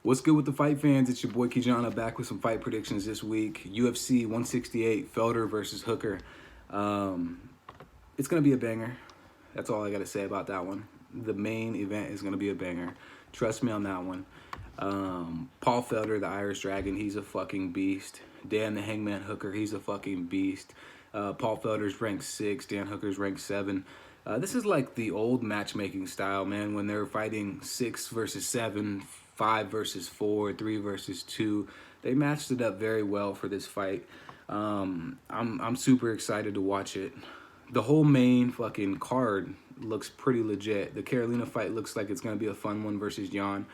What's good with the fight fans? It's your boy Kijana back with some fight predictions this week. UFC 168, Felder versus Hooker. It's going to be a banger. That's all I got to say about that one. The main event is going to be a banger. Trust me on that one. Paul Felder, the Irish Dragon, he's a fucking beast. Dan the Hangman Hooker, he's a fucking beast. Paul Felder's ranked 6, Dan Hooker's ranked 7. This is like the old matchmaking style, man, when they're fighting 6 versus 7, 5 versus 4, 3 versus 2. They matched it up very well for this fight. I'm super excited to watch it. The whole main fucking card looks pretty legit. The Carolina fight looks like it's going to be a fun one versus Jan.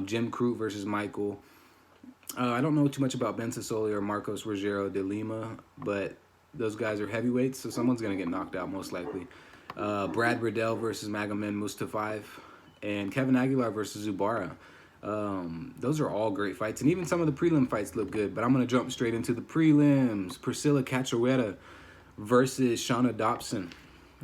Jim Crute versus Michael. I don't know too much about Ben Sosoli or Marcos Rogero de Lima, but those guys are heavyweights, so someone's going to get knocked out most likely. Brad Riddell versus Magomed Mustafayev, and Kevin Aguilar versus Zubara. Those are all great fights, and even some of the prelim fights look good, but I'm going to jump straight into the prelims. Priscilla Cachoeira versus Shauna Dobson.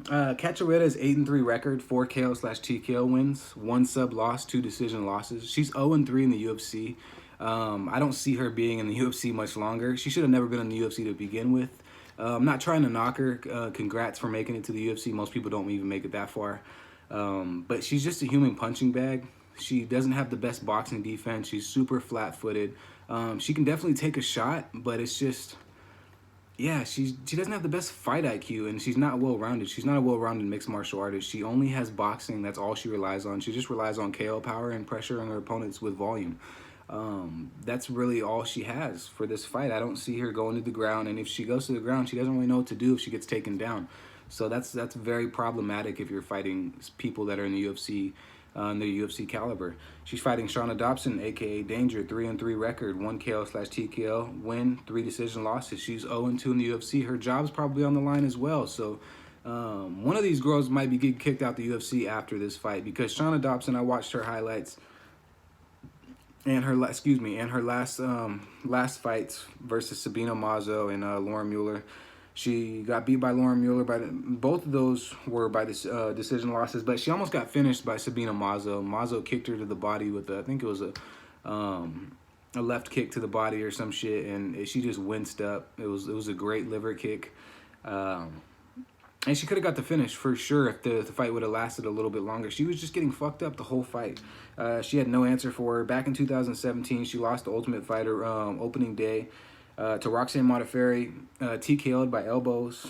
Cachoeira's 8-3 record, 4 KO/TKO wins, 1 sub loss, 2 decision losses. She's 0-3 in the UFC. I don't see her being in the UFC much longer. She should have never been in the UFC to begin with. I'm not trying to knock her. Congrats for making it to the UFC. Most people don't even make it that far. But she's just a human punching bag. She doesn't have the best boxing defense. She's super flat-footed. She can definitely take a shot, but it's just, yeah, she doesn't have the best fight IQ, and she's not well-rounded. She's not a well-rounded mixed martial artist. She only has boxing. That's all she relies on. She just relies on KO power and pressure on her opponents with volume. That's really all she has for this fight. I don't see her going to the ground, and if she goes to the ground, she doesn't really know what to do if she gets taken down. So that's very problematic if you're fighting people that are in the UFC, the UFC caliber. She's fighting Shauna Dobson, aka Danger, 3-3 record, 1 KO/TKO win, 3 decision losses. She's 0-2 in the UFC. Her job's probably on the line as well. So one of these girls might be getting kicked out the UFC after this fight, because Shauna Dobson, I watched her highlights. And her last fights versus Sabina Mazo and Lauren Mueller, she got beat by Lauren Mueller. Both of those were by decision losses, but she almost got finished by Sabina Mazo. Mazo kicked her to the body with I think it was a left kick to the body or some shit, and she just winced up. It was a great liver kick. And she could have got the finish for sure if the fight would have lasted a little bit longer. She was just getting fucked up the whole fight. She had no answer for her. Back in 2017, she lost the Ultimate Fighter opening day to Roxanne Modafferi, TKO'd by elbows.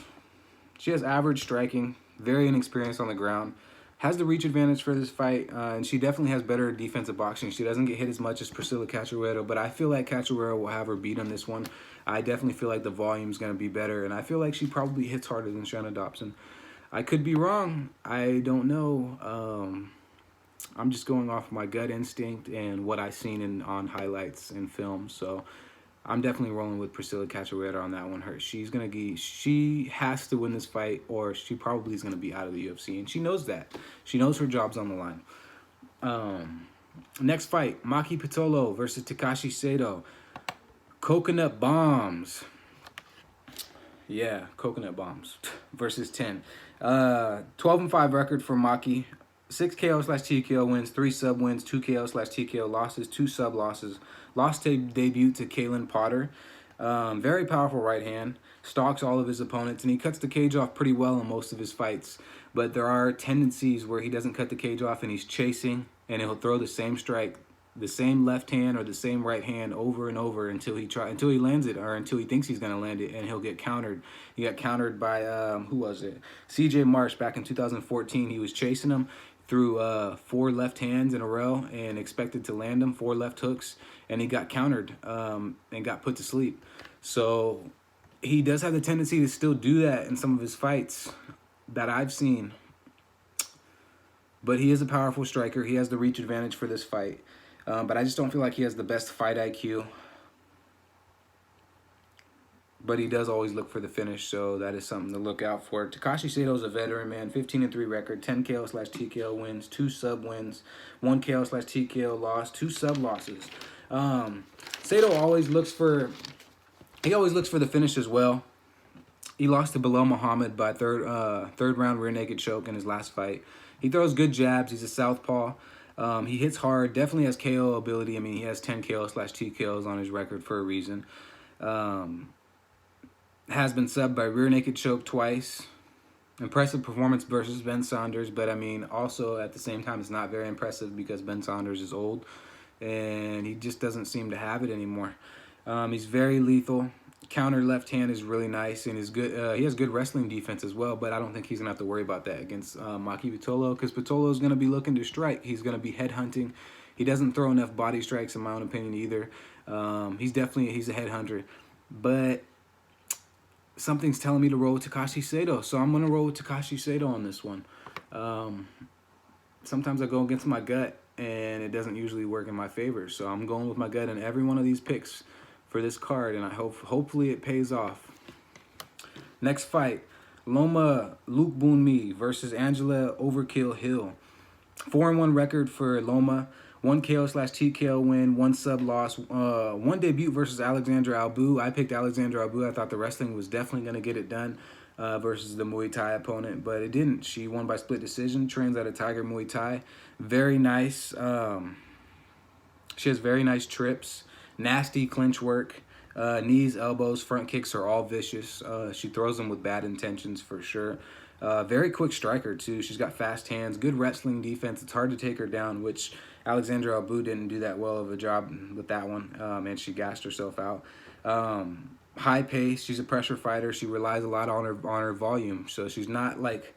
She has average striking, very inexperienced on the ground, has the reach advantage for this fight, and she definitely has better defensive boxing. She doesn't get hit as much as Priscilla Cachoeira, but I feel like Cachoeira will have her beat on this one. I definitely feel like the volume's going to be better, and I feel like she probably hits harder than Shauna Dobson. I could be wrong. I don't know. I'm just going off my gut instinct and what I've seen on highlights and film, so I'm definitely rolling with Priscilla Cachoeira on that one. She has to win this fight, or she probably is going to be out of the UFC, and she knows that. She knows her job's on the line. Next fight, Maki Pitolo versus Takashi Sato. Coconut bombs. Yeah, coconut bombs versus 10. 12-5 record for Maki. 6 KO/TKO wins, 3 sub wins, 2 KO/TKO losses, 2 sub losses. Lost debut to Kalen Potter. Very powerful right hand. Stalks all of his opponents, and he cuts the cage off pretty well in most of his fights. But there are tendencies where he doesn't cut the cage off and he's chasing, and he'll throw the same strike, the same left hand or the same right hand over and over until he lands it, or until he thinks he's going to land it, and he'll get countered. He got countered by, who was it? CJ Marsh back in 2014. He was chasing him through 4 left hands in a row and expected to land him, 4 left hooks, and he got countered and got put to sleep. So he does have the tendency to still do that in some of his fights that I've seen. But he is a powerful striker. He has the reach advantage for this fight. But I just don't feel like he has the best fight IQ. But he does always look for the finish, so that is something to look out for. Takashi Sato is a veteran, man. 15-3 record, 10 KO/TKO wins, 2 sub wins, 1 KO/TKO loss, 2 sub losses. Sato always looks for the finish as well. He lost to Bilal Muhammad by third round rear naked choke in his last fight. He throws good jabs. He's a southpaw. He hits hard, definitely has KO ability. I mean, he has 10 KO/TKOs on his record for a reason. Has been subbed by rear naked choke twice. Impressive performance versus Ben Saunders, but I mean, also at the same time, it's not very impressive because Ben Saunders is old and he just doesn't seem to have it anymore. He's very lethal. Counter left hand is really nice and is good. He has good wrestling defense as well, but I don't think he's gonna have to worry about that against Maki Pitolo, because Pitolo is gonna be looking to strike. He's gonna be head hunting. He doesn't throw enough body strikes, in my own opinion, either. He's a head hunter, but something's telling me to roll with Takashi Sato, so I'm gonna roll with Takashi Sato on this one. Sometimes I go against my gut, and it doesn't usually work in my favor, so I'm going with my gut in every one of these picks for this card, and I hopefully it pays off. Next fight, Loma Luke Bunmi versus Angela Overkill Hill. 4-1 record for Loma. 1 KO/TKO win, 1 sub loss, 1 debut versus Alexandra Albu. I picked Alexandra Albu. I thought the wrestling was definitely going to get it done versus the Muay Thai opponent, but it didn't. She won by split decision, trains out of Tiger Muay Thai. Very nice. She has very nice trips, nasty clinch work, knees, elbows, front kicks are all vicious. She throws them with bad intentions for sure. Very quick striker too. She's got fast hands, good wrestling defense. It's hard to take her down, which Alexandra Albu didn't do that well of a job with that one, and she gassed herself out. High pace. She's a pressure fighter. She relies a lot on her volume. So she's not like,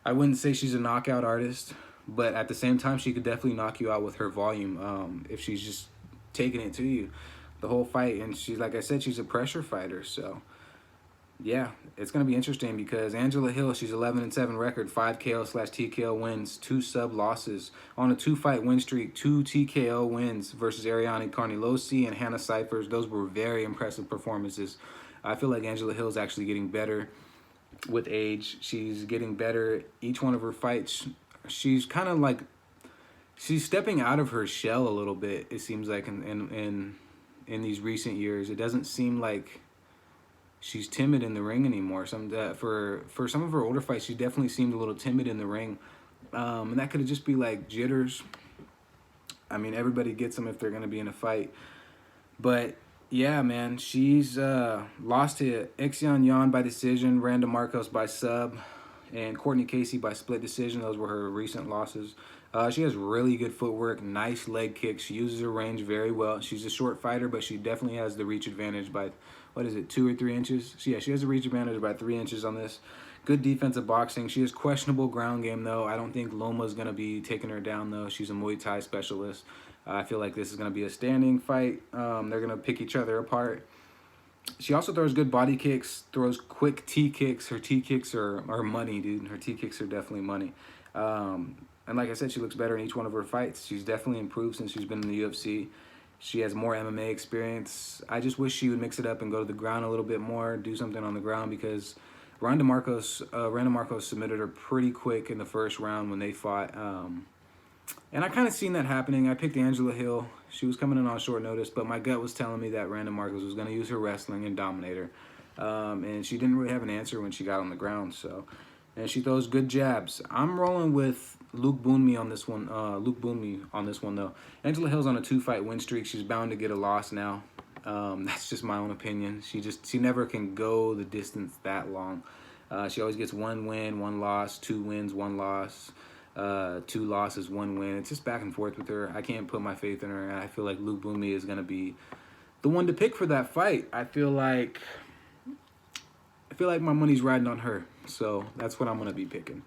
I wouldn't say she's a knockout artist, but at the same time, she could definitely knock you out with her volume if she's just taking it to you the whole fight. And she's, like I said, she's a pressure fighter. So yeah, it's going to be interesting because Angela Hill, she's 11-7 record, 5 KO/TKO wins, 2 sub losses on a 2-fight win streak, 2 TKO wins versus Ariane Carnilosi and Hannah Cyphers. Those were very impressive performances. I feel like Angela Hill is actually getting better with age. She's getting better each one of her fights. She's kind of like, she's stepping out of her shell a little bit, it seems like, in these recent years. It doesn't seem like she's timid in the ring anymore. For some of her older fights, she definitely seemed a little timid in the ring. And that could just be like jitters. I mean, everybody gets them if they're going to be in a fight. But yeah, man, she's lost to Xian Yan by decision, Randa Marcos by sub, and Courtney Casey by split decision. Those were her recent losses. She has really good footwork, nice leg kicks. She uses her range very well. She's a short fighter, but she definitely has the reach advantage by, 2 or 3 inches? So yeah, she has a reach advantage by 3 inches on this. Good defensive boxing. She has questionable ground game, though. I don't think Loma's going to be taking her down, though. She's a Muay Thai specialist. I feel like this is going to be a standing fight. They're going to pick each other apart. She also throws good body kicks, throws quick T kicks. Her T kicks are money, dude. Her T kicks are definitely money. And like I said, she looks better in each one of her fights. She's definitely improved since she's been in the UFC. She has more MMA experience. I just wish she would mix it up and go to the ground a little bit more, do something on the ground, because Randa Marcos submitted her pretty quick in the first round when they fought. And I kind of seen that happening. I picked Angela Hill. She was coming in on short notice, but my gut was telling me that Randa Marcos was going to use her wrestling and dominate her. And she didn't really have an answer when she got on the ground. And she throws good jabs. I'm rolling with Luke Bunmi on this one. Though. Angela Hill's on a 2-fight win streak. She's bound to get a loss now. That's just my own opinion. She never can go the distance that long. She always gets 1 win, 1 loss, 2 wins, 1 loss, 2 losses, 1 win. It's just back and forth with her. I can't put my faith in her. And I feel like Luke Bunmi is going to be the one to pick for that fight. I feel like my money's riding on her. So that's what I'm going to be picking.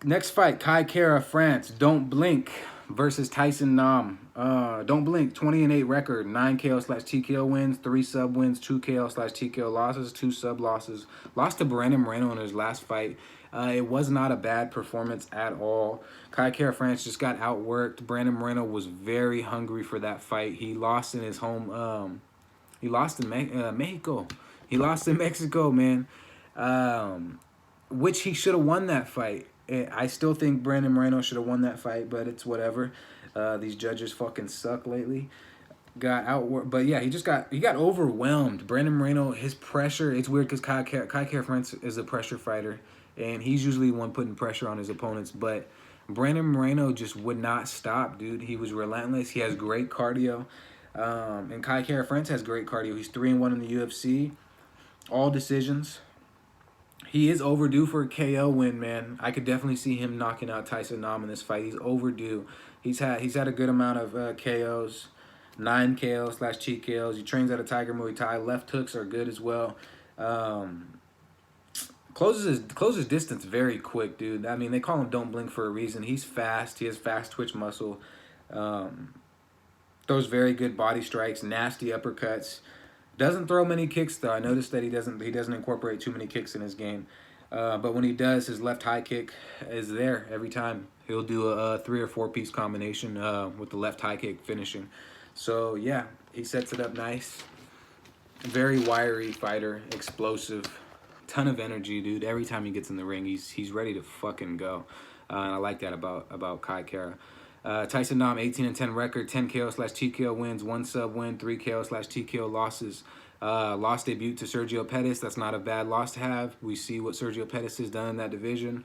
Next fight, Kai Kara France, Don't Blink versus Tyson Nam. Don't Blink, 20-8 record, 9 KO/TKO wins, 3 sub wins, 2 KO/TKO losses, 2 sub losses. Lost to Brandon Moreno in his last fight. It was not a bad performance at all. Kai Kara France just got outworked. Brandon Moreno was very hungry for that fight. He lost in his home. He lost in Mexico. He lost in Mexico, man. Which he should have won that fight. I still think Brandon Moreno should have won that fight, but it's whatever. These judges fucking suck lately. Got outworked, but yeah, he got overwhelmed. Brandon Moreno, his pressure. It's weird because Kai Kara France is a pressure fighter, and he's usually the one putting pressure on his opponents. But Brandon Moreno just would not stop, dude. He was relentless. He has great cardio. And Kai Kara France has great cardio. He's 3-1 in the UFC. All decisions. He is overdue for a KO win, man. I could definitely see him knocking out Tyson Nam in this fight. He's overdue. He's had a good amount of KOs, 9 KOs / cheat KOs. He trains at a Tiger Muay Thai. Left hooks are good as well. Closes distance very quick, dude. I mean, they call him Don't Blink for a reason. He's fast. He has fast twitch muscle. Throws very good body strikes, nasty uppercuts. Doesn't throw many kicks though. I noticed that he doesn't incorporate too many kicks in his game. But when he does, his left high kick is there every time. He'll do a 3 or 4 piece combination with the left high kick finishing. So yeah, he sets it up nice. Very wiry fighter, explosive, ton of energy, dude. Every time he gets in the ring, he's ready to fucking go. And I like that about Kai Kara. Tyson Nam, 18-10 record, 10 KO / TKO wins, 1 sub win, 3 KO / TKO losses. Lost debut to Sergio Pettis. That's not a bad loss to have. We see what Sergio Pettis has done in that division.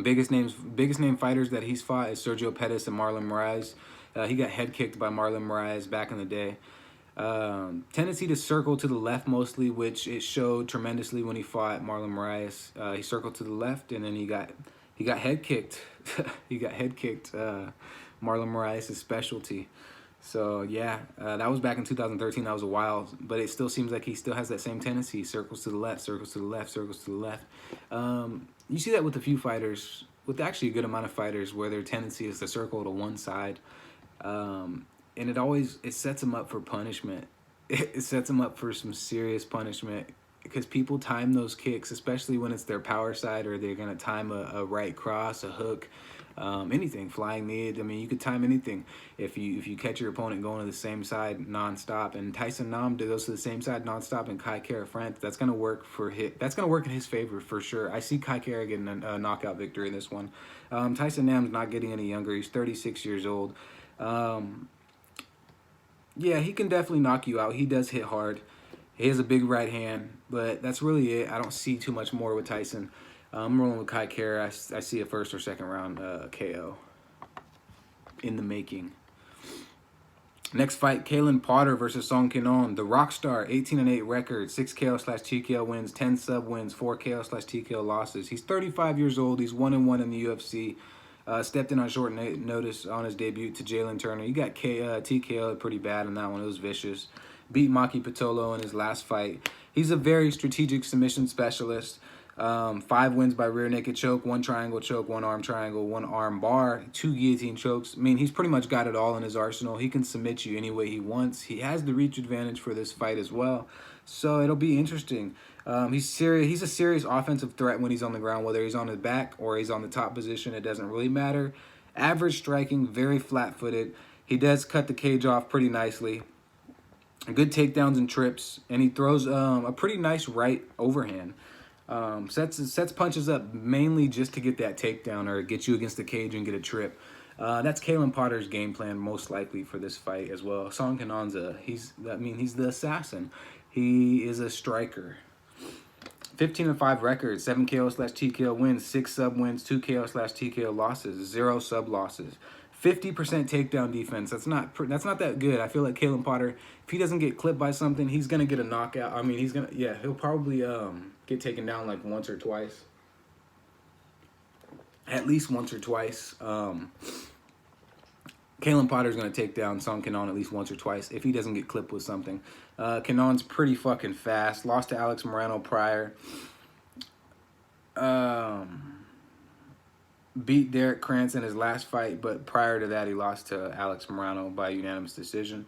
Biggest name fighters that he's fought is Sergio Pettis and Marlon Moraes. He got head kicked by Marlon Moraes back in the day. Tendency to circle to the left mostly, which it showed tremendously when he fought Marlon Moraes. He circled to the left and then he got head kicked. He got head kicked. Marlon Moraes' specialty. So yeah, that was back in 2013. That was a while, but it still seems like he still has that same tendency. Circles to the left, circles to the left, circles to the left. You see that with a few fighters, with actually a good amount of fighters, where their tendency is to circle to one side. And it sets them up for punishment. It sets them up for some serious punishment because people time those kicks, especially when it's their power side, or they're going to time a right cross, a hook, anything, flying knee. I mean, you could time anything if you catch your opponent going to the same side nonstop. And Tyson Nam goes to the same side nonstop, and Kai Kara France, that's going to work in his favor for sure. I see Kai Kara getting a knockout victory in this one. Tyson Nam's not getting any younger. He's 36 years old. Yeah, he can definitely knock you out. He does hit hard. He has a big right hand, but that's really it. I don't see too much more with Tyson. I'm rolling with Kai Kara. I see a first or second round KO in the making. Next fight, Kalen Potter versus Song Kinon. The Rockstar, 18-8 record, 6 KO / TKO wins, 10 sub wins, 4 KO / TKO losses. He's 35 years old. He's 1-1 in the UFC. Stepped in on short notice on his debut to Jalen Turner. He got TKO'd pretty bad in that one. It was vicious. Beat Maki Pitolo in his last fight. He's a very strategic submission specialist. 5 wins by rear naked choke, 1 triangle choke, 1 arm triangle, 1 arm bar, 2 guillotine chokes. I mean, he's pretty much got it all in his arsenal. He can submit you any way he wants. He has the reach advantage for this fight as well. So it'll be interesting. He's serious. He's a serious offensive threat when he's on the ground, whether he's on his back or he's on the top position. It doesn't really matter. Average striking, very flat-footed. He does cut the cage off pretty nicely. Good takedowns and trips, and he throws a pretty nice right overhand. Sets punches up mainly just to get that takedown or get you against the cage and get a trip. That's Kalen Potter's game plan most likely for this fight as well. Song Kinon's he's the assassin. He is a striker. 15-5 record, 7 KO / TKO wins, 6 sub wins, 2 KO / TKO losses, 0 sub losses. 50% takedown defense. That's not that good. I feel like Kalen Potter, if he doesn't get clipped by something, he's gonna get a knockout. I mean, he'll probably get taken down like once or twice. At least once or twice. Kalen Potter's going to take down Song Kinon at least once or twice if he doesn't get clipped with something. Kinon's pretty fucking fast. Lost to Alex Morano prior. Beat Derek Krantz in his last fight, but prior to that he lost to Alex Morano by unanimous decision.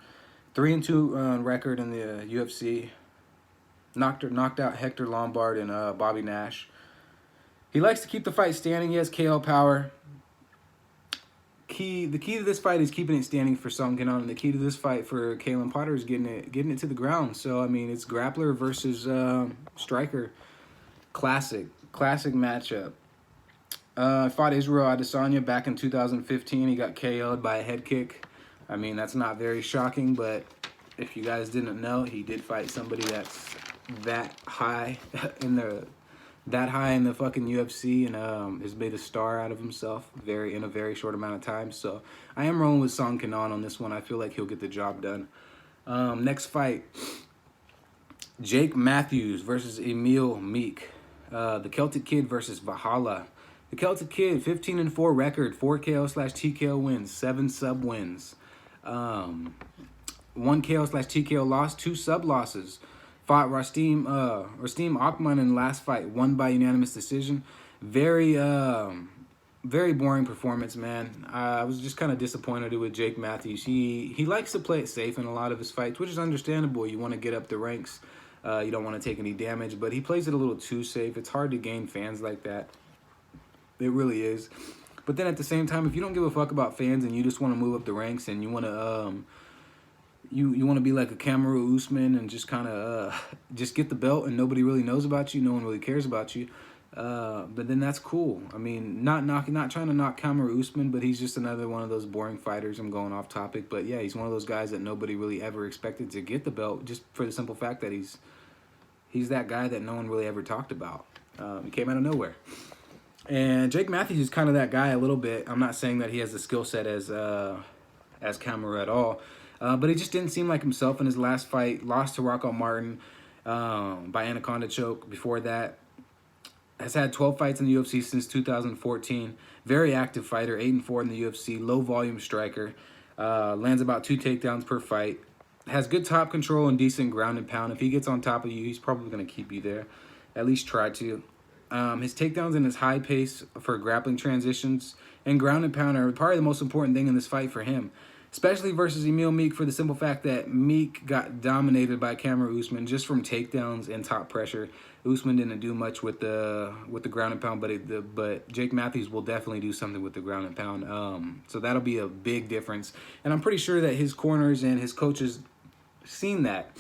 3-2 record in the UFC. Knocked out Hector Lombard and Bobby Nash. He likes to keep the fight standing. He has KO power. The key to this fight is keeping it standing for Song Kinon, and the key to this fight for Kalen Potter is getting it to the ground. So I mean, it's grappler versus striker. Classic matchup. Fought Israel Adesanya back in 2015. He got KO'd by a head kick. I mean, that's not very shocking, but if you guys didn't know, he did fight somebody that's that high in the that high in the fucking UFC and has made a star out of himself in a very short amount of time. So I am rolling with Song Kenan on this one. I feel like he'll get the job done. Next fight, Jake Matthews versus Emil Meek. The Celtic Kid versus Valhalla. The Celtic Kid, 15-4 record, 4 KO/TKO wins, 7 sub wins. 1 KO/TKO loss, 2 sub losses. Fought Rastim Akman in the last fight, won by unanimous decision. Very boring performance, man. I was just kind of disappointed with Jake Matthews. He likes to play it safe in a lot of his fights, which is understandable. You want to get up the ranks. You don't want to take any damage, but he plays it a little too safe. It's hard to gain fans like that. It really is. But then at the same time, if you don't give a fuck about fans and you just want to move up the ranks and you want to you want to be like a Kamaru Usman and just kind of just get the belt and nobody really knows about you, no one really cares about you, but then that's cool. I mean, not trying to knock Kamaru Usman, but he's just another one of those boring fighters. I'm going off topic, but yeah, he's one of those guys that nobody really ever expected to get the belt, just for the simple fact that he's that guy that no one really ever talked about. He came out of nowhere. And Jake Matthews is kind of that guy a little bit. I'm not saying that he has the skill set as Kamaru at all, but he just didn't seem like himself in his last fight. Lost to Rocco Martin by Anaconda choke. Before that, has had 12 fights in the UFC since 2014. Very active fighter, 8-4 in the UFC. Low volume striker. Lands about 2 takedowns per fight. Has good top control and decent ground and pound. If he gets on top of you, he's probably going to keep you there. At least try to. His takedowns and his high pace for grappling transitions and ground and pound are probably the most important thing in this fight for him, especially versus Emil Meek, for the simple fact that Meek got dominated by Kamaru Usman just from takedowns and top pressure. Usman didn't do much with the ground and pound, but Jake Matthews will definitely do something with the ground and pound. So that'll be a big difference, and I'm pretty sure that his corners and his coaches seen that.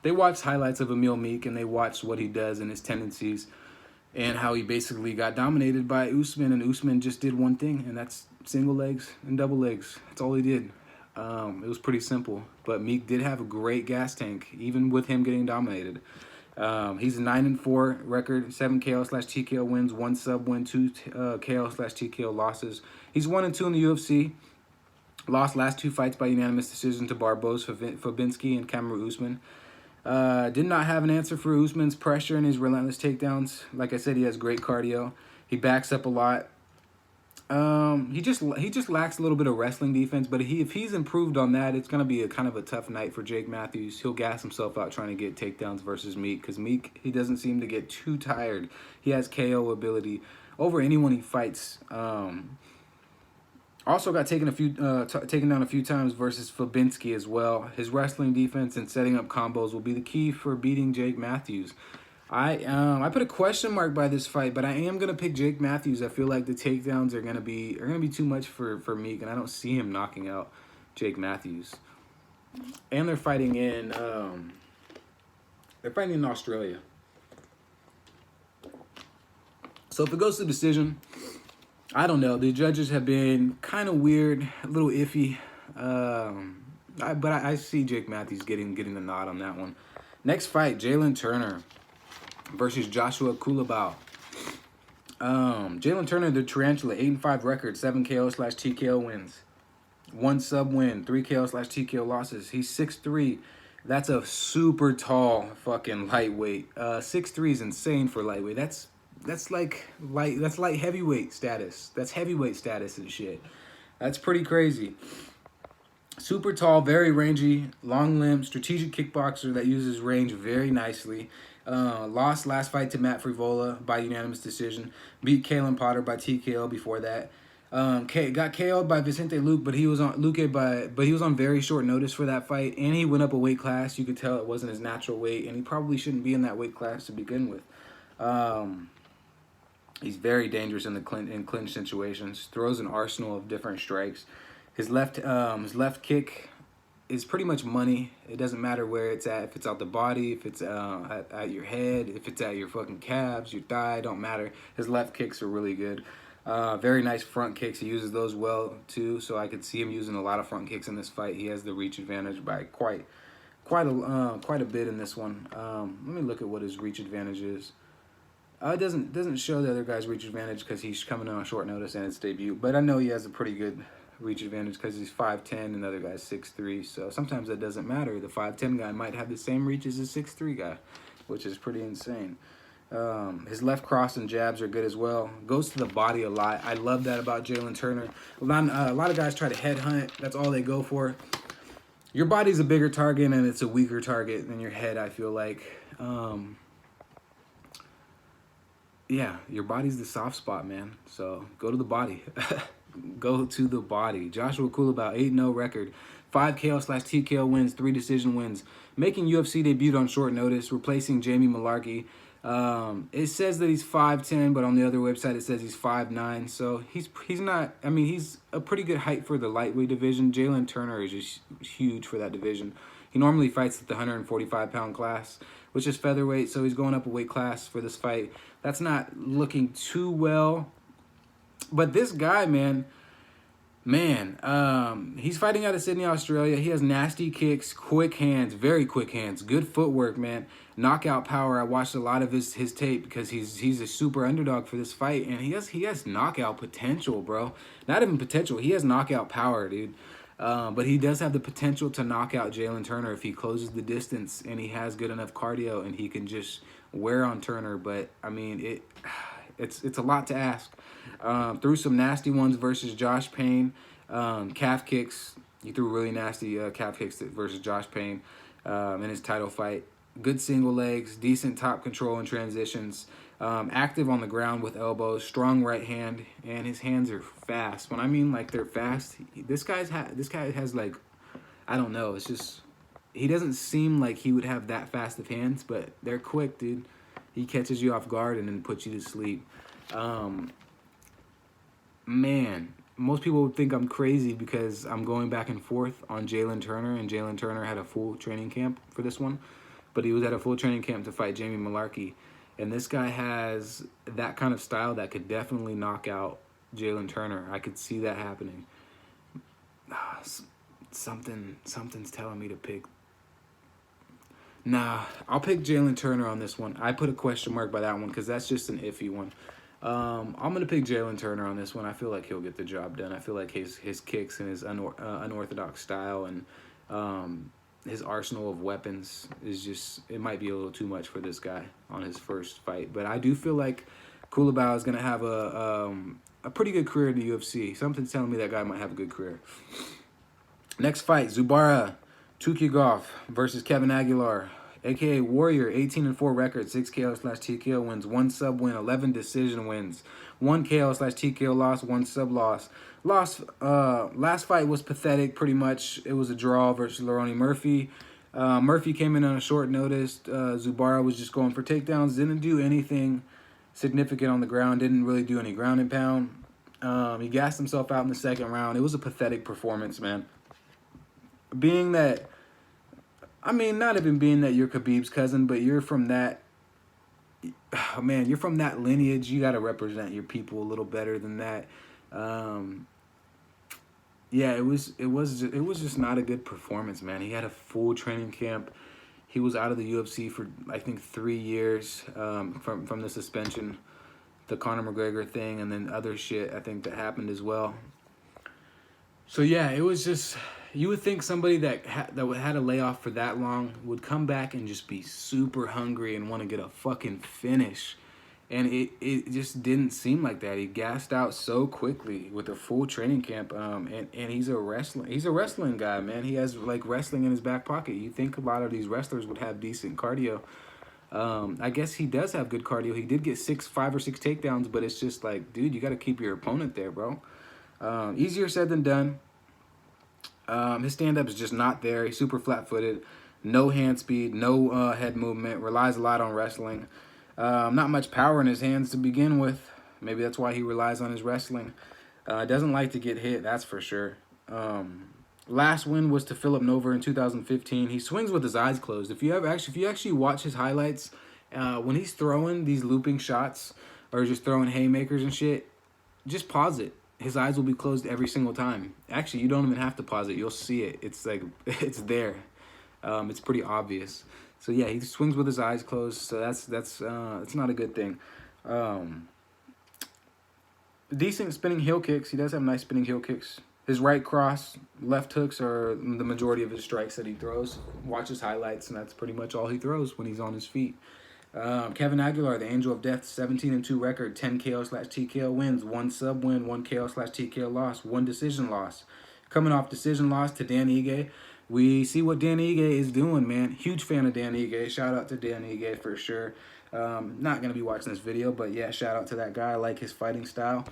They watched highlights of Emil Meek and they watched what he does and his tendencies, and how he basically got dominated by Usman, and Usman just did one thing, and that's single legs and double legs. That's all he did. It was pretty simple. But Meek did have a great gas tank, even with him getting dominated. He's a 9-4 record, 7 KO/TKO wins, 1 sub win, 2 KO/TKO losses. He's 1-2 in the UFC. Lost last 2 fights by unanimous decision to Barboz, Fabinski, and Kamaru Usman. Did not have an answer for Usman's pressure and his relentless takedowns. Like I said, he has great cardio. He backs up a lot. He just lacks a little bit of wrestling defense, but if he's improved on that, it's gonna be a kind of a tough night for Jake Matthews. He'll gas himself out trying to get takedowns versus Meek, because Meek, he doesn't seem to get too tired. He has KO ability over anyone he fights. Also got taken down a few times versus Fabinski as well. His wrestling defense and setting up combos will be the key for beating Jake Matthews. I put a question mark by this fight, but I am gonna pick Jake Matthews. I feel like the takedowns are gonna be too much for Meek, and I don't see him knocking out Jake Matthews. And they're fighting in Australia. So if it goes to decision, I don't know. The judges have been kind of weird, a little iffy. But I see Jake Matthews getting the nod on that one. Next fight, Jalen Turner versus Joshua Kulabau. Jalen Turner, the Tarantula, 8-5 record, 7 KO/TKO wins, 1 sub win, 3 KO/TKO losses. He's 6'3". That's a super tall fucking lightweight. 6'3" is insane for lightweight. That's light heavyweight status. That's heavyweight status and shit. That's pretty crazy. Super tall, very rangy, long limb, strategic kickboxer that uses range very nicely. Lost last fight to Matt Frivola by unanimous decision. Beat Kalen Potter by TKO before that. Got KO'd by Vicente Luque, but he was on very short notice for that fight, and he went up a weight class. You could tell it wasn't his natural weight, and he probably shouldn't be in that weight class to begin with. He's very dangerous in clinch situations. Throws an arsenal of different strikes. His left kick is pretty much money. It doesn't matter where it's at. If it's out the body, if it's at your head, if it's at your fucking calves, your thigh, don't matter. His left kicks are really good. Very nice front kicks. He uses those well too. So I could see him using a lot of front kicks in this fight. He has the reach advantage by quite a bit in this one. Let me look at what his reach advantage is. It doesn't show the other guy's reach advantage because he's coming in on short notice and it's debut. But I know he has a pretty good reach advantage because he's 5'10" and the other guy's 6'3". So sometimes that doesn't matter. The 5'10" guy might have the same reach as the 6'3" guy, which is pretty insane. His left cross and jabs are good as well. Goes to the body a lot. I love that about Jalen Turner. A lot of guys try to headhunt. That's all they go for. Your body's a bigger target and it's a weaker target than your head, I feel like. Yeah, your body's the soft spot, man. So go to the body. Go to the body. Joshua Kulabau, 8-0 record. 5 KO/TKO wins, 3 decision wins. Making UFC debut on short notice, replacing Jamie Malarkey. It says that he's 5'10", but on the other website it says he's 5'9". So he's not, I mean, he's a pretty good height for the lightweight division. Jalen Turner is just huge for that division. He normally fights at the 145-pound class, which is featherweight, so he's going up a weight class for this fight. That's not looking too well. But this guy, man, he's fighting out of Sydney, Australia. He has nasty kicks, quick hands, very quick hands, good footwork, man. Knockout power. I watched a lot of his tape because he's a super underdog for this fight, and he has knockout potential, bro. Not even potential. He has knockout power, dude. But he does have the potential to knock out Jalen Turner if he closes the distance and he has good enough cardio and he can just wear on Turner. But I mean, it's a lot to ask. Threw some nasty ones versus Josh Payne. Calf kicks. He threw really nasty calf kicks versus Josh Payne in his title fight. Good single legs, decent top control and transitions. Active on the ground with elbows, strong right hand, and his hands are fast. When I mean like they're fast, this guy has like, I don't know. It's just he doesn't seem like he would have that fast of hands, but they're quick, dude. He catches you off guard and then puts you to sleep. Man, most people would think I'm crazy because I'm going back and forth on Jalen Turner, and Jalen Turner had a full training camp for this one, but he was at a full training camp to fight Jamie Malarkey, and this guy has that kind of style that could definitely knock out Jalen Turner. I could see that happening. Something's telling me to pick. Nah, I'll pick Jalen Turner on this one. I put a question mark by that one because that's just an iffy one. I'm going to pick Jalen Turner on this one. I feel like he'll get the job done. I feel like his kicks and his unorthodox style and his arsenal of weapons is just, it might be a little too much for this guy on his first fight. But I do feel like Kulabau is going to have a pretty good career in the UFC. Something's telling me that guy might have a good career. Next fight, Zubara Tukhugov versus Kevin Aguilar, a.k.a. Warrior, 18-4 record, 6 KO/TKO wins, 1 sub win, 11 decision wins, 1 KO/TKO loss, 1 sub loss. Last fight was pathetic, pretty much. It was a draw versus Lerone Murphy. Murphy came in on a short notice. Zubara was just going for takedowns, didn't do anything significant on the ground, didn't really do any ground and pound. He gassed himself out in the second round. It was a pathetic performance, man. Being that, I mean, not even being that you're Khabib's cousin, but you're from that, man, you're from that lineage. You got to represent your people a little better than that. Yeah, it was just not a good performance, man. He had a full training camp. He was out of the UFC for, I think, 3 years from the suspension, the Conor McGregor thing, and then other shit, I think, that happened as well. So, yeah, it was just, you would think somebody that had a layoff for that long would come back and just be super hungry and want to get a fucking finish. And it just didn't seem like that. He gassed out so quickly with a full training camp. And he's a wrestling guy, man. He has like wrestling in his back pocket. You think a lot of these wrestlers would have decent cardio. I guess he does have good cardio. He did get 5 or 6 takedowns, but it's just like, dude, you got to keep your opponent there, bro. Easier said than done. His stand-up is just not there. He's super flat-footed. No hand speed, no head movement. Relies a lot on wrestling. Not much power in his hands to begin with. Maybe that's why he relies on his wrestling. Doesn't like to get hit, that's for sure. Last win was to Philip Nover in 2015. He swings with his eyes closed. If you actually watch his highlights, when he's throwing these looping shots or just throwing haymakers and shit, just pause it. His eyes will be closed every single time. Actually, you don't even have to pause it. You'll see it. It's like, it's there. It's pretty obvious. So yeah, he swings with his eyes closed. So that's not a good thing. Um, decent spinning heel kicks. He does have nice spinning heel kicks. His right cross, left hooks are the majority of his strikes that he throws. Watch his highlights, and that's pretty much all he throws when he's on his feet. Kevin Aguilar, the Angel of Death, 17-2 record, 10 KO/TKO wins, 1 sub win, 1 KO/TKO loss, 1 decision loss. Coming off decision loss to Dan Ige. We see what Dan Ige is doing, man. Huge fan of Dan Ige. Shout out to Dan Ige for sure. Not going to be watching this video, but yeah, shout out to that guy. I like his fighting style.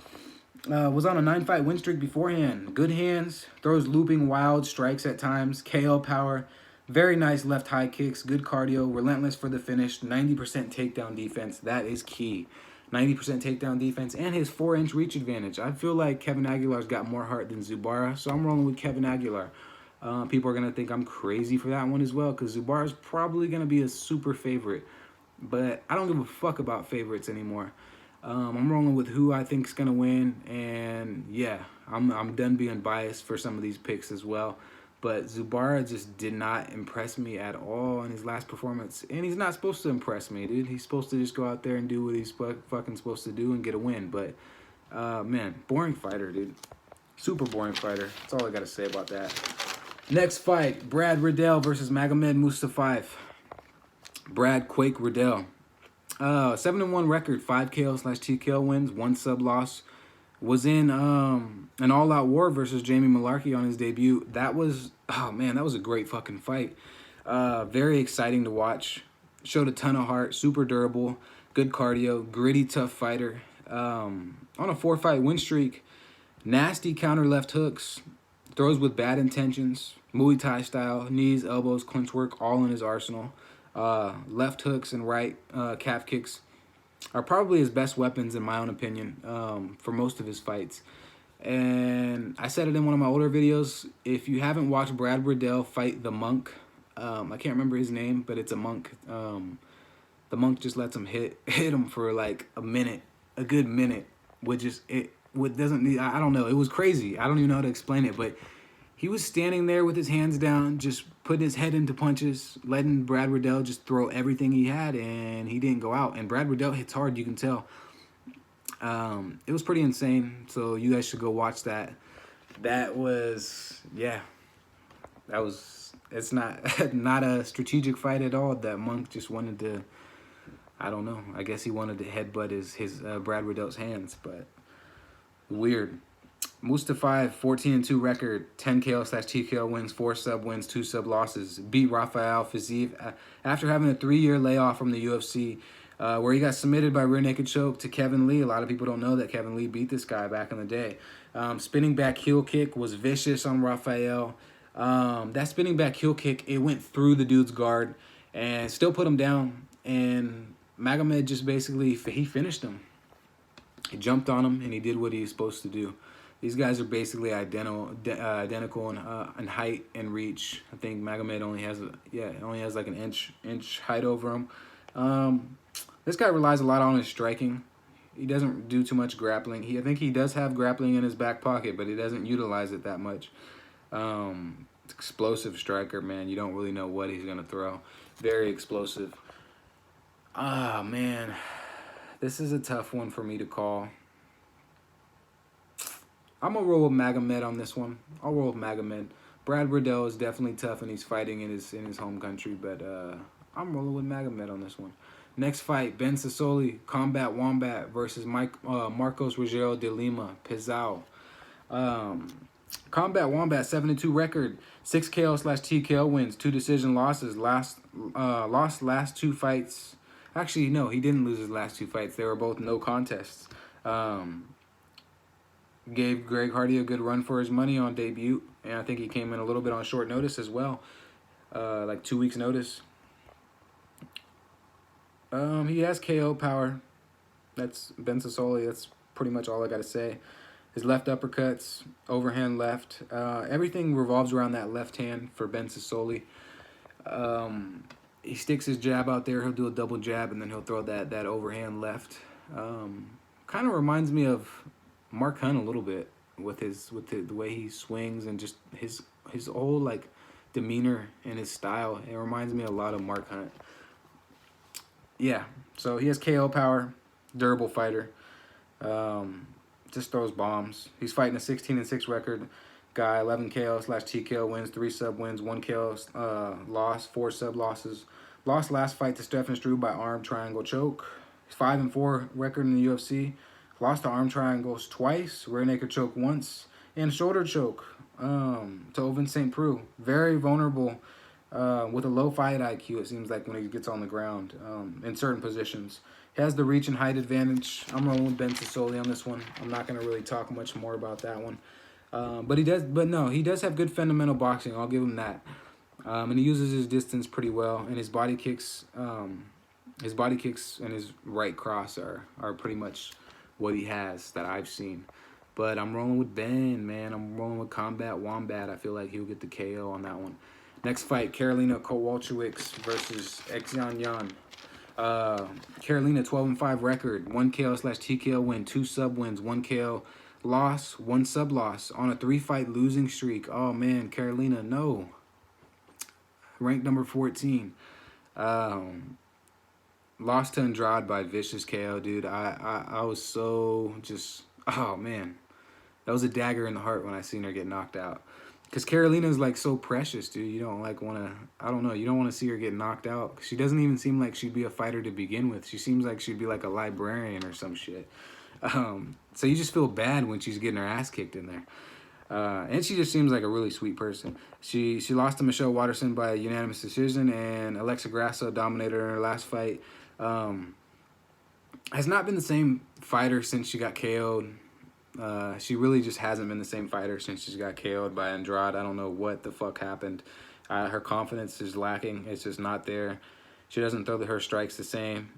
Was on a 9-fight win streak beforehand. Good hands, throws looping wild strikes at times, KO power, very nice left high kicks, good cardio, relentless for the finish, 90% takedown defense. That is key. 90% takedown defense and his 4-inch reach advantage. I feel like Kevin Aguilar's got more heart than Zubara, so I'm rolling with Kevin Aguilar. People are going to think I'm crazy for that one as well, because Zubara's probably going to be a super favorite. But I don't give a fuck about favorites anymore. I'm rolling with who I think is going to win, and yeah, I'm done being biased for some of these picks as well. But Zubara just did not impress me at all in his last performance, and he's not supposed to impress me, dude. He's supposed to just go out there and do what he's fucking supposed to do and get a win. But, man, boring fighter, dude. Super boring fighter. That's all I got to say about that. Next fight, Brad Riddell versus Magomed Mustafayev. Brad Quake Riddell. 7-1 record, 5 KO/TKO wins, 1 sub loss. Was in an all-out war versus Jamie Malarkey on his debut. That was, oh man, that was a great fucking fight. Very exciting to watch. Showed a ton of heart, super durable, good cardio, gritty, tough fighter. On a 4-fight win streak, nasty counter left hooks, throws with bad intentions, Muay Thai style, knees, elbows, clinch work, all in his arsenal. Left hooks and right calf kicks are probably his best weapons in my own opinion for most of his fights. And I said it in one of my older videos, if you haven't watched Brad Riddell fight the Monk, I can't remember his name, but it's a Monk. The Monk just lets him hit him for like a minute, a good minute, which is what doesn't need, I don't know, it was crazy. I don't even know how to explain it, but he was standing there with his hands down, just putting his head into punches, letting Brad Riddell just throw everything he had, and he didn't go out. And Brad Riddell hits hard, you can tell. It was pretty insane, so you guys should go watch that. That was, yeah, that was, it's not not a strategic fight at all. That Monk just wanted to, I don't know, I guess he wanted to headbutt his Brad Riddell's hands, but weird. Mustafayev, 14-2 record, 10 KO/TKO wins, 4 sub wins, 2 sub losses. Beat Rafael Fiziev after having a 3-year layoff from the UFC, where he got submitted by rear naked choke to Kevin Lee. A lot of people don't know that Kevin Lee beat this guy back in the day. Spinning back heel kick was vicious on Rafael. That spinning back heel kick, it went through the dude's guard and still put him down. And Magomed just basically, he finished him. He jumped on him and he did what he was supposed to do. These guys are basically identical in height and reach. I think Magomed only has like an inch height over him. This guy relies a lot on his striking. He doesn't do too much grappling. I think he does have grappling in his back pocket, but he doesn't utilize it that much. Explosive striker, man. You don't really know what he's gonna throw. Very explosive. Ah, man, this is a tough one for me to call. I'm going to roll with Magomed on this one. I'll roll with Magomed. Brad Riddell is definitely tough, and he's fighting in his home country, but I'm rolling with Magomed on this one. Next fight, Ben Sassoli, Combat Wombat versus Marcos Rogero de Lima, Pizao. Combat Wombat, 7-2 record, 6 KO/TKO wins, 2 decision losses. Lost last 2 fights. Actually, no, he didn't lose his last 2 fights. They were both no contests. Gave Greg Hardy a good run for his money on debut, and I think he came in a little bit on short notice as well, like 2 weeks notice. He has KO power. That's Ben Sassoli. That's pretty much all I got to say. His left uppercuts, overhand left, everything revolves around that left hand for Ben Sassoli. He sticks his jab out there. He'll do a double jab, and then he'll throw that overhand left. Kind of reminds me of Mark Hunt a little bit with the way he swings and just his whole like demeanor and his style. It reminds me a lot of Mark Hunt. Yeah, so he has KO power. Durable fighter. Just throws bombs. He's fighting a 16-6 record guy, 11 KO/TKO wins, 3 sub wins, 1 KO loss, 4 sub losses. Lost last fight to Stefan Struve by arm triangle choke. He's 5-4 record in the UFC. Lost to arm triangles twice, rear naked choke once, and shoulder choke to Ovin St. Preux. Very vulnerable with a low fight IQ, it seems like, when he gets on the ground in certain positions. He has the reach and height advantage. I'm rolling with Ben Sassoli on this one. I'm not going to really talk much more about that one. But he does have good fundamental boxing. I'll give him that. And he uses his distance pretty well. And his body kicks and his right cross are pretty much what he has that I've seen. But I'm rolling with Ben, man. I'm rolling with Combat Wombat. I feel like he'll get the KO on that one. Next fight, Karolina Kowalkiewicz versus Xian Yan. Karolina 12-5 record, 1 KO/TKO win, 2 sub wins, 1 KO loss, 1 sub loss on a 3-fight losing streak. Oh man, Karolina, no. Ranked number 14. Lost to Andrade by vicious KO, dude. I was so just, oh man. That was a dagger in the heart when I seen her get knocked out. Because Karolina's like so precious, dude. You don't like want to, I don't know, you don't want to see her get knocked out. She doesn't even seem like she'd be a fighter to begin with. She seems like she'd be like a librarian or some shit. So you just feel bad when she's getting her ass kicked in there. And she just seems like a really sweet person. She lost to Michelle Waterson by unanimous decision, and Alexa Grasso dominated her in her last fight. Has not been the same fighter since she got KO'd. She really just hasn't been the same fighter since she got KO'd by Andrade. I don't know what the fuck happened. Her confidence is lacking. It's just not there. She doesn't throw her strikes the same.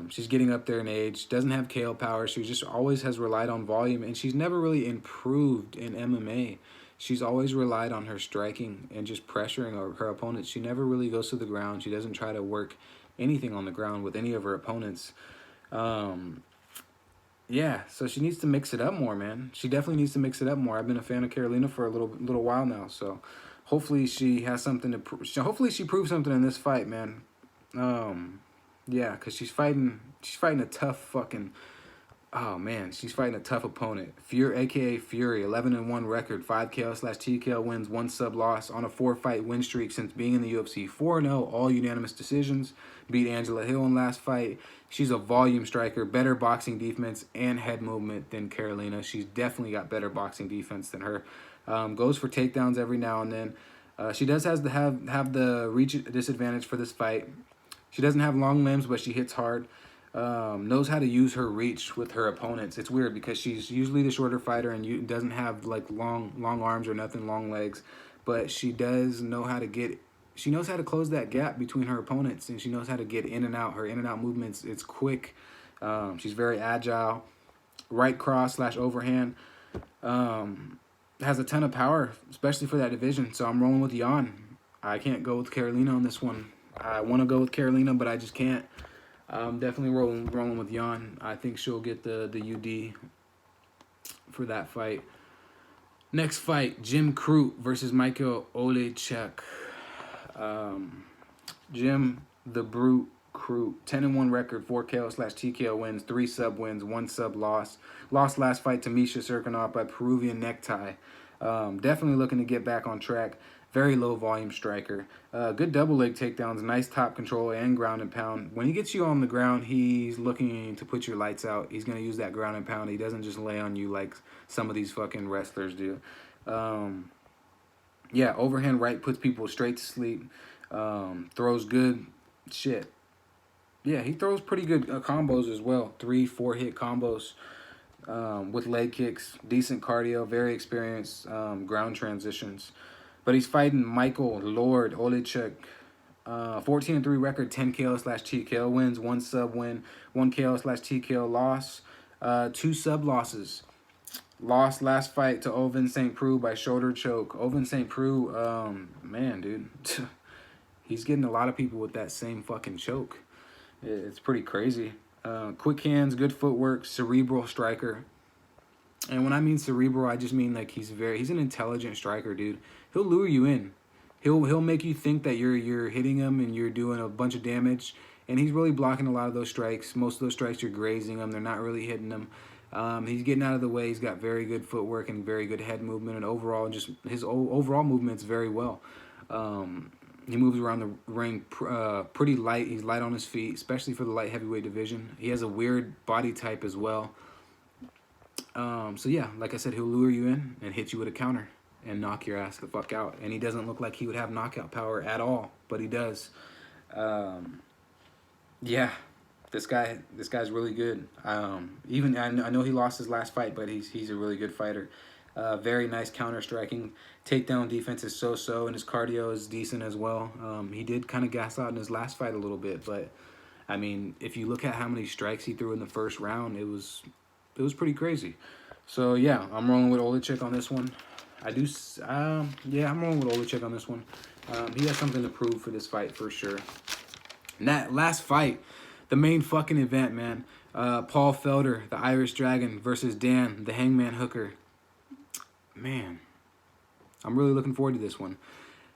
She's getting up there in age. Doesn't have KO power. She just always has relied on volume, and she's never really improved in MMA. She's always relied on her striking and just pressuring her opponents. She never really goes to the ground. She doesn't try to work anything on the ground with any of her opponents. Yeah, so she needs to mix it up more, man. She definitely needs to mix it up more. I've been a fan of Karolina for a little while now, so hopefully she has something to hopefully she proves something in this fight, man. Yeah, because she's fighting a tough fucking, oh man, she's fighting a tough opponent. Fury, aka Fury, 11-1 record, 5 KO/TKO wins, 1 sub loss on a 4-fight win streak since being in the UFC. 4-0, all unanimous decisions. Beat Angela Hill in last fight. She's a volume striker, better boxing defense and head movement than Karolina. She's definitely got better boxing defense than her. Goes for takedowns every now and then. She does have the reach disadvantage for this fight. She doesn't have long limbs, but she hits hard. Knows how to use her reach with her opponents. It's weird because she's usually the shorter fighter and doesn't have like long arms or nothing, long legs, but she does know how to get. She knows how to close that gap between her opponents, and she knows how to get in and out. Her in and out movements, it's quick. She's very agile. Right cross / overhand. Has a ton of power, especially for that division. So I'm rolling with Yan. I can't go with Karolina on this one. I want to go with Karolina, but I just can't. I'm definitely rolling with Yan. I think she'll get the UD for that fight. Next fight, Jim Crute versus Michael Olejchuk. Jim the Brute Crute, 10-1 record, 4 KO/TKO wins, 3 sub wins, 1 sub loss. Lost last fight to Misha Serkinov by Peruvian necktie. Definitely looking to get back on track. Very low volume striker. Good double leg takedowns, nice top control and ground and pound. When he gets you on the ground, he's looking to put your lights out. He's going to use that ground and pound. He doesn't just lay on you like some of these fucking wrestlers do. Yeah, overhand right puts people straight to sleep. Throws good shit. Yeah, he throws pretty good combos as well. 3-4 hit combos with leg kicks. Decent cardio, very experienced ground transitions. But he's fighting Michael Lord Olejchuk. 14-3 record, 10 KO/TKO wins, 1 sub win, 1 KO/TKO loss, 2 sub losses. Lost last fight to Ovin St. Preux by shoulder choke. Ovin St. Preux, man, dude. He's getting a lot of people with that same fucking choke. It's pretty crazy. Quick hands, good footwork, cerebral striker. And when I mean cerebral, I just mean like he's an intelligent striker, dude. He'll lure you in. He'll make you think that you're hitting him and you're doing a bunch of damage, and he's really blocking a lot of those strikes. Most of those strikes are grazing him. They're not really hitting him. He's getting out of the way. He's got very good footwork and very good head movement, and overall, just his overall movement's very well. He moves around the ring pretty light. He's light on his feet, especially for the light heavyweight division. He has a weird body type as well. So yeah, like I said, he'll lure you in and hit you with a counter and knock your ass the fuck out. And he doesn't look like he would have knockout power at all, but he does. Yeah. This guy's really good. Even I know he lost his last fight, but he's a really good fighter. Very nice counter striking. Takedown defense is so, and his cardio is decent as well. He did kind of gas out in his last fight a little bit, but I mean, if you look at how many strikes he threw in the first round, it was pretty crazy. So yeah, I'm rolling with Olechek on this one. Yeah, I'm rolling with Olechek on this one. He has something to prove for this fight for sure. And that last fight, the main fucking event, man. Paul Felder, the Irish Dragon, versus Dan, the Hangman Hooker. Man, I'm really looking forward to this one.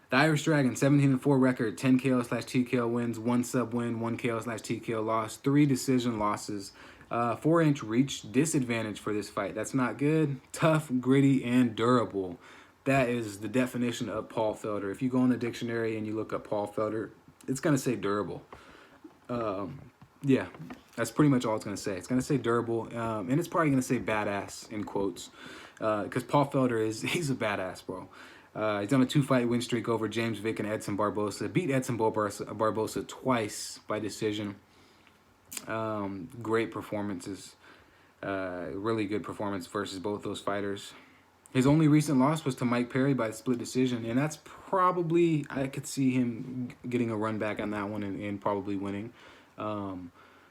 The Irish Dragon, 17-4 record, 10 KO/TKO wins, 1 sub win, 1 KO/TKO loss, 3 decision losses, 4-inch reach disadvantage for this fight. That's not good. Tough, gritty, and durable. That is the definition of Paul Felder. If you go in the dictionary and you look up Paul Felder, it's going to say durable. Yeah, that's pretty much all it's going to say. It's going to say durable, and it's probably going to say badass in quotes, because Paul Felder he's a badass, bro. He's on a 2-fight win streak over James Vick and Edson Barbosa. Beat Edson Barbosa twice by decision. Great performances. Really good performance versus both those fighters. His only recent loss was to Mike Perry by split decision, and that's probably, I could see him getting a run back on that one and probably winning.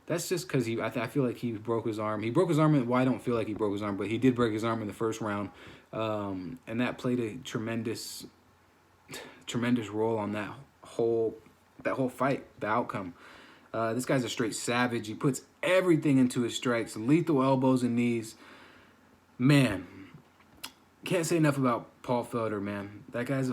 That's just because I feel like he broke his arm. He broke his arm, well, I don't feel like he broke his arm, but he did break his arm in the first round. And that played a tremendous role on that whole fight, the outcome. This guy's a straight savage. He puts everything into his strikes, lethal elbows and knees. Man, can't say enough about Paul Felder, man. That guy's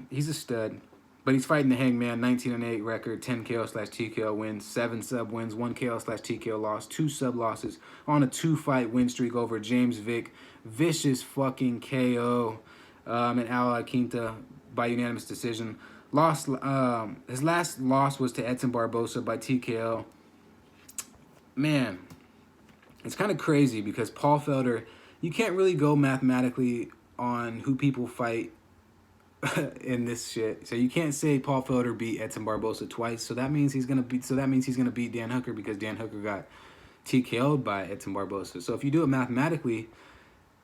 he's a stud. But he's fighting the Hangman, 19-8 record, 10 KO/TKO wins, 7 sub wins, 1 KO/TKO loss, 2 sub losses on a 2-fight win streak over James Vick. Vicious fucking KO and Al Quinta by unanimous decision. His last loss was to Edson Barbosa by TKO. Man, it's kind of crazy because Paul Felder, you can't really go mathematically on who people fight in this shit. So you can't say Paul Felder beat Edson Barbosa twice. So that means he's gonna beat Dan Hooker because Dan Hooker got TKO'd by Edson Barbosa. So if you do it mathematically,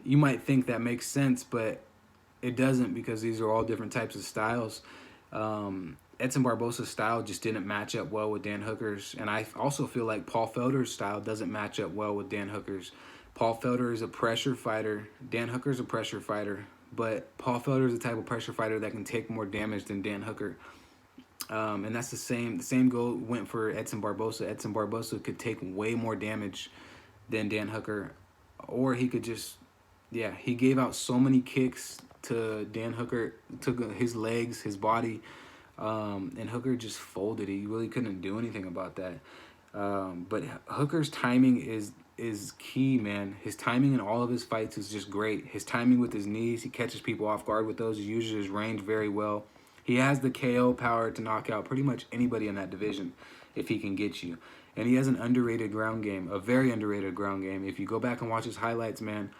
you might think that makes sense, but it doesn't because these are all different types of styles. Edson Barbosa's style just didn't match up well with Dan Hooker's, and I also feel like Paul Felder's style doesn't match up well with Dan Hooker's. Paul Felder is a pressure fighter. Dan Hooker's a pressure fighter. But Paul Felder is the type of pressure fighter that can take more damage than Dan Hooker. And that's the same goal went for Edson Barbosa. Edson Barbosa could take way more damage than Dan Hooker. Or he could just, he gave out so many kicks to Dan Hooker, took his legs, his body, and Hooker just folded. He really couldn't do anything about that. But Hooker's timing is key, man. His timing in all of his fights is just great. His timing with his knees, he catches people off guard with those. He uses his range very well. He has the KO power to knock out pretty much anybody in that division if he can get you. And he has an underrated ground game, a very underrated ground game. If you go back and watch his highlights, man,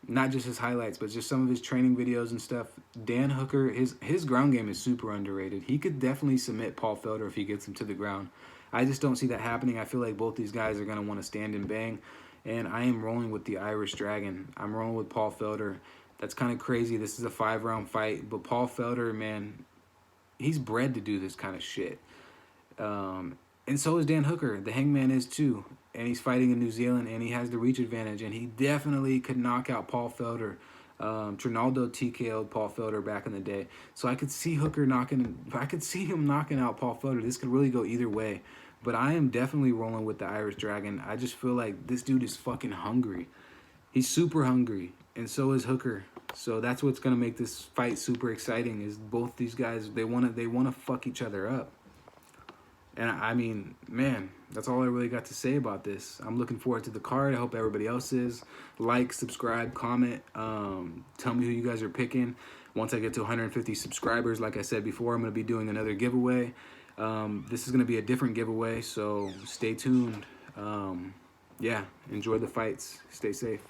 not just his highlights, but just some of his training videos and stuff, Dan Hooker, his ground game is super underrated. He could definitely submit Paul Felder if he gets him to the ground. I just don't see that happening. I feel like both these guys are going to want to stand and bang. And I am rolling with the Irish Dragon. I'm rolling with Paul Felder. That's kind of crazy. This is a 5-round fight. But Paul Felder, man, he's bred to do this kind of shit. And so is Dan Hooker. The Hangman is too. And he's fighting in New Zealand, and he has the reach advantage. And he definitely could knock out Paul Felder. Trinaldo TKO'd Paul Felder back in the day. So I could see him knocking out Paul Felder. This could really go either way. But I am definitely rolling with the Irish Dragon. I just feel like this dude is fucking hungry. He's super hungry, and so is Hooker. So that's what's gonna make this fight super exciting. Is both these guys they wanna fuck each other up. And I mean, man, that's all I really got to say about this. I'm looking forward to the card. I hope everybody else is. Like, subscribe, comment. Tell me who you guys are picking. Once I get to 150 subscribers, like I said before, I'm going to be doing another giveaway. This is going to be a different giveaway, so stay tuned. Yeah, enjoy the fights. Stay safe.